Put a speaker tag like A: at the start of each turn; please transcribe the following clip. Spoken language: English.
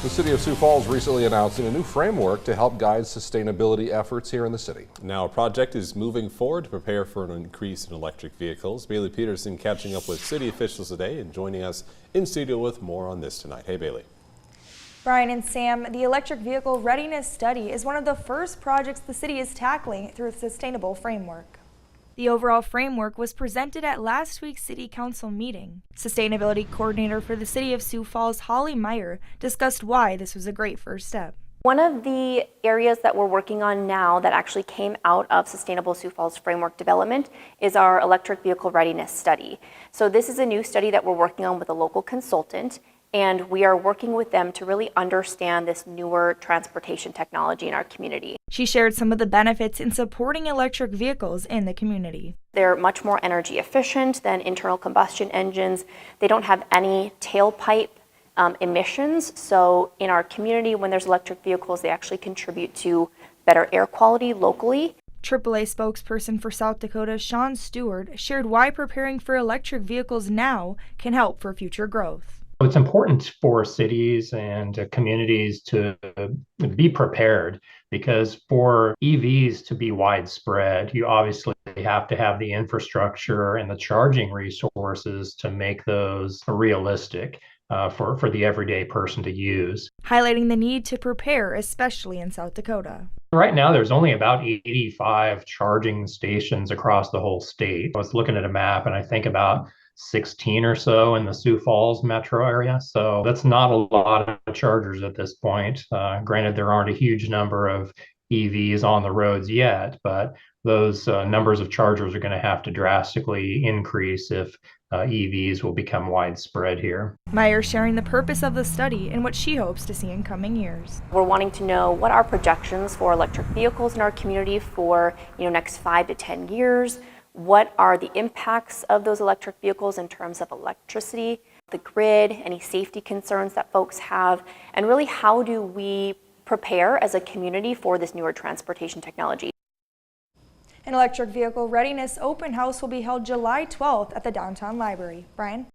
A: The city of Sioux Falls recently announcing a new framework to help guide sustainability efforts here in the city.
B: Now a project is moving forward to prepare for an increase in electric vehicles. Bailey Peterson catching up with city officials today and joining us in studio with more on this tonight. Hey Bailey.
C: Brian and Sam, the electric vehicle readiness study is one of the first projects the city is tackling through a sustainable framework. The overall framework was presented at last week's City Council meeting. Sustainability Coordinator for the City of Sioux Falls, Holly Meyer, discussed why this was a great first step.
D: One of the areas that we're working on now that actually came out of Sustainable Sioux Falls Framework development is our electric vehicle readiness study. So this is a new study that we're working on with a local consultant, and we are working with them to really understand this newer transportation technology in our community.
C: She shared some of the benefits in supporting electric vehicles in the community.
D: They're much more energy efficient than internal combustion engines. They don't have any tailpipe emissions. So in our community, when there's electric vehicles, they actually contribute to better air quality locally.
C: AAA spokesperson for South Dakota, Sean Stewart, shared why preparing for electric vehicles now can help for future growth.
E: It's important for cities and communities to be prepared, because for EVs to be widespread, you obviously have to have the infrastructure and the charging resources to make those realistic for the everyday person to use.
C: Highlighting the need to prepare, especially in South Dakota.
E: Right now, there's only about 85 charging stations across the whole state. I was looking at a map and I think about 16 or so in the Sioux Falls metro area. So that's not a lot of chargers at this point. Granted, there aren't a huge number of EVs on the roads yet, but those numbers of chargers are going to have to drastically increase if EVs will become widespread here.
C: Meyer sharing the purpose of the study and what she hopes to see in coming years.
D: We're wanting to know what our projections for electric vehicles in our community for next 5 to 10 years. What are the impacts of those electric vehicles in terms of electricity, the grid, any safety concerns that folks have, and really how do we prepare as a community for this newer transportation technology.
C: An electric vehicle readiness open house will be held July 12th at the downtown library. Brian?